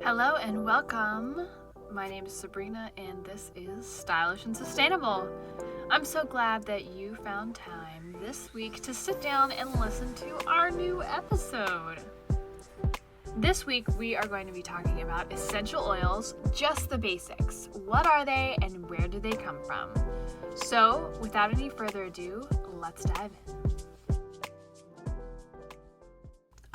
Hello and welcome. My name is Sabrina and this is Stylish and Sustainable. I'm so glad that you found time this week to sit down and listen to our new episode. This week we are going to be talking about essential oils, just the basics. What are they and where do they come from? So, without any further ado, let's dive in.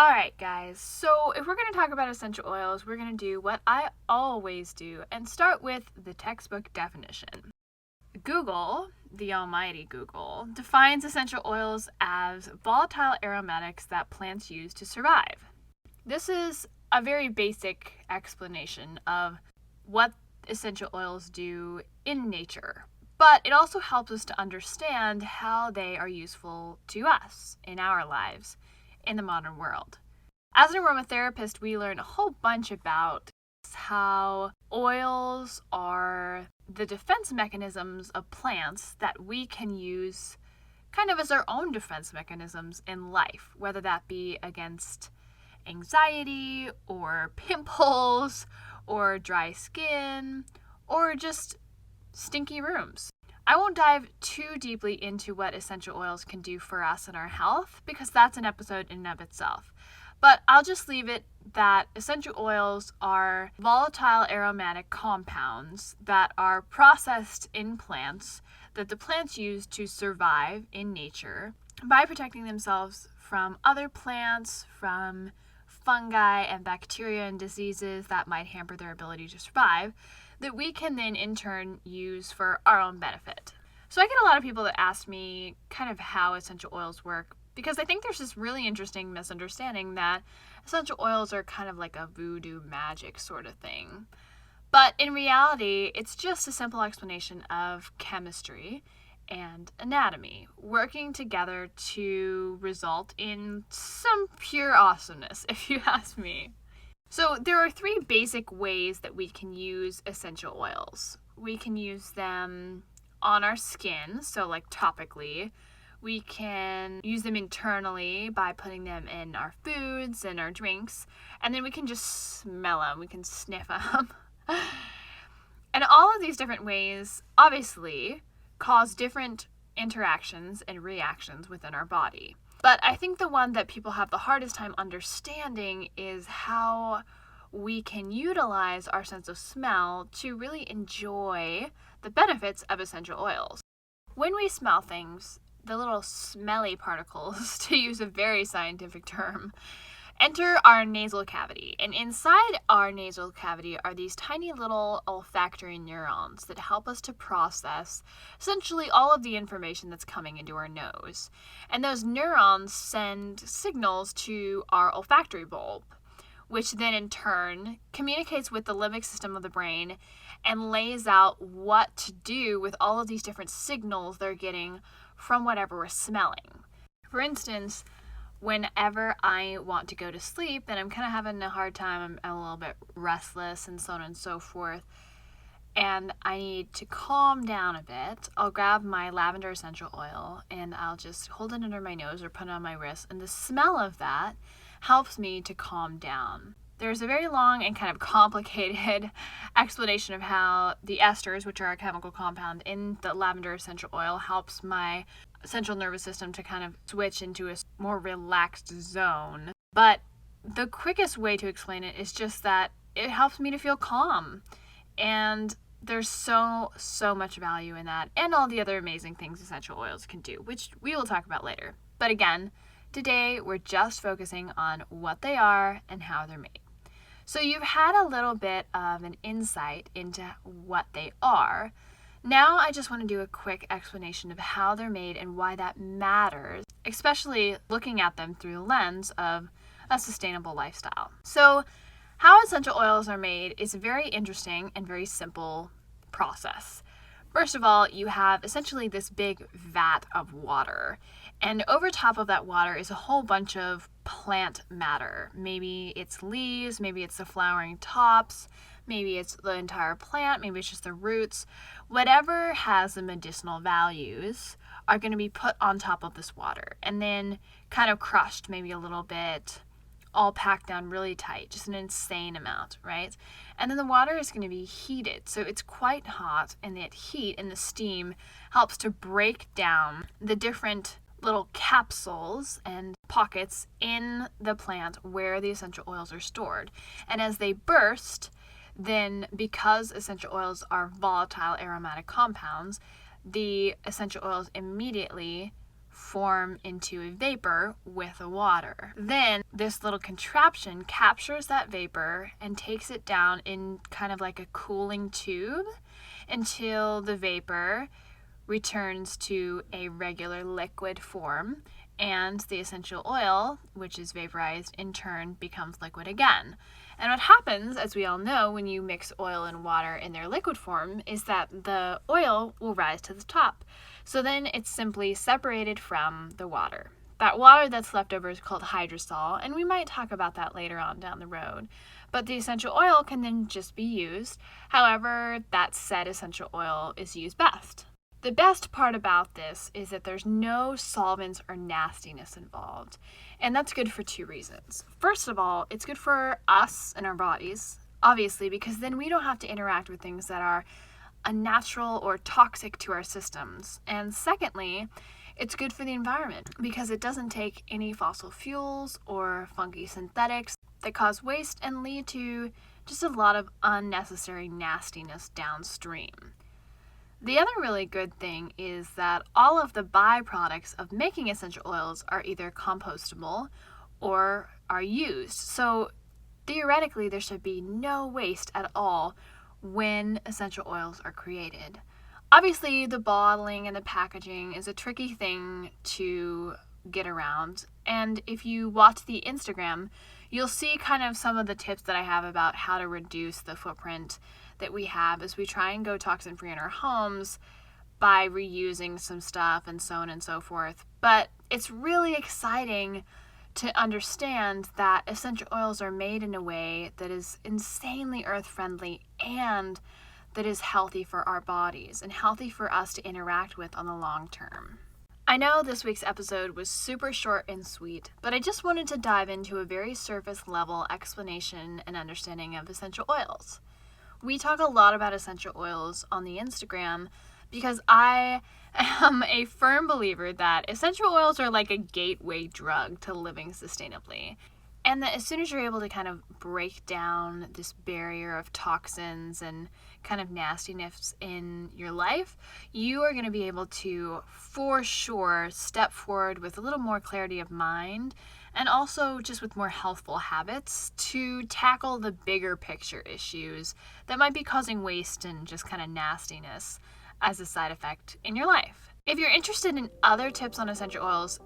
Alright guys, so if we're going to talk about essential oils, we're going to do what I always do and start with the textbook definition. Google, the almighty Google, defines essential oils as volatile aromatics that plants use to survive. This is a very basic explanation of what essential oils do in nature, but it also helps us to understand how they are useful to us in our lives in the modern world. As an aromatherapist, we learn a whole bunch about how oils are the defense mechanisms of plants that we can use kind of as our own defense mechanisms in life, whether that be against anxiety or pimples or dry skin or just stinky rooms. I won't dive too deeply into what essential oils can do for us and our health because that's an episode in and of itself. But I'll just leave it that essential oils are volatile aromatic compounds that are processed in plants that the plants use to survive in nature by protecting themselves from other plants, from fungi and bacteria and diseases that might hamper their ability to survive, that we can then in turn use for our own benefit. So I get a lot of people that ask me kind of how essential oils work because I think there's this really interesting misunderstanding that essential oils are kind of like a voodoo magic sort of thing. But in reality, it's just a simple explanation of chemistry and anatomy working together to result in some pure awesomeness, if you ask me. So there are three basic ways that we can use essential oils. We can use them on our skin, so like topically. We can use them internally by putting them in our foods and our drinks. And then we can just smell them. We can sniff them. And all of these different ways, obviously, cause different interactions and reactions within our body. But I think the one that people have the hardest time understanding is how we can utilize our sense of smell to really enjoy the benefits of essential oils. When we smell things, the little smelly particles, to use a very scientific term, enter our nasal cavity. And inside our nasal cavity are these tiny little olfactory neurons that help us to process essentially all of the information that's coming into our nose. And those neurons send signals to our olfactory bulb, which then in turn communicates with the limbic system of the brain and lays out what to do with all of these different signals they're getting from whatever we're smelling. For instance, whenever I want to go to sleep and I'm kind of having a hard time, I'm a little bit restless and so on and so forth, and I need to calm down a bit, I'll grab my lavender essential oil and I'll just hold it under my nose or put it on my wrist, and the smell of that helps me to calm down. There's a very long and kind of complicated explanation of how the esters, which are a chemical compound in the lavender essential oil, helps my central nervous system to kind of switch into a more relaxed zone. But the quickest way to explain it is just that it helps me to feel calm. And there's so much value in that and all the other amazing things essential oils can do, which we will talk about later. But again, today we're just focusing on what they are and how they're made. So you've had a little bit of an insight into what they are. Now I just want to do a quick explanation of how they're made and why that matters, especially looking at them through the lens of a sustainable lifestyle. So how essential oils are made is a very interesting and very simple process. First of all, you have essentially this big vat of water, and over top of that water is a whole bunch of plant matter. Maybe it's leaves, maybe it's the flowering tops, maybe it's the entire plant, maybe it's just the roots. Whatever has the medicinal values are going to be put on top of this water and then kind of crushed maybe a little bit all packed down really tight, just an insane amount, right? And then the water is going to be heated, so it's quite hot, and that heat and the steam helps to break down the different little capsules and pockets in the plant where the essential oils are stored. And as they burst, then because essential oils are volatile aromatic compounds, the essential oils immediately form into a vapor with the water. Then this little contraption captures that vapor and takes it down in kind of like a cooling tube until the vapor returns to a regular liquid form, and the essential oil, which is vaporized, in turn becomes liquid again. And what happens, as we all know, when you mix oil and water in their liquid form, is that the oil will rise to the top. So then it's simply separated from the water. That water that's left over is called hydrosol, and we might talk about that later on down the road. But the essential oil can then just be used however that said essential oil is used best. The best part about this is that there's no solvents or nastiness involved. And that's good for two reasons. First of all, it's good for us and our bodies, obviously, because then we don't have to interact with things that are unnatural or toxic to our systems. And secondly, it's good for the environment because it doesn't take any fossil fuels or funky synthetics that cause waste and lead to just a lot of unnecessary nastiness downstream. The other really good thing is that all of the byproducts of making essential oils are either compostable or are used. So theoretically, there should be no waste at all when essential oils are created. Obviously, the bottling and the packaging is a tricky thing to get around. And if you watch the Instagram, you'll see kind of some of the tips that I have about how to reduce the footprint that we have as we try and go toxin free in our homes by reusing some stuff and so on and so forth. But it's really exciting to understand that essential oils are made in a way that is insanely earth friendly and that is healthy for our bodies and healthy for us to interact with on the long term. I know this week's episode was super short and sweet, but I just wanted to dive into a very surface level explanation and understanding of essential oils. We talk a lot about essential oils on the Instagram because I am a firm believer that essential oils are like a gateway drug to living sustainably. And that as soon as you're able to kind of break down this barrier of toxins and kind of nastiness in your life, you are going to be able to, for sure, step forward with a little more clarity of mind and also just with more healthful habits to tackle the bigger picture issues that might be causing waste and just kind of nastiness as a side effect in your life. If you're interested in other tips on essential oils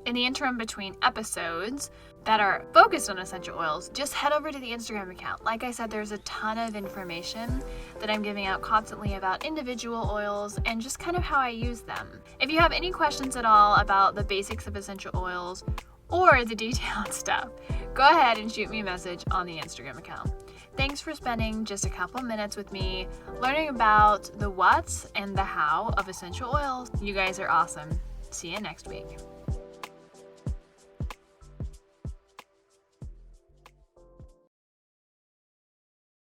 in the interim between episodes that are focused on essential oils, just head over to the Instagram account. Like I said, there's a ton of information that I'm giving out constantly about individual oils and just kind of how I use them. If you have any questions at all about the basics of essential oils or the detailed stuff, go ahead and shoot me a message on the Instagram account. Thanks for spending just a couple minutes with me learning about the what and the how of essential oils. You guys are awesome. See you next week.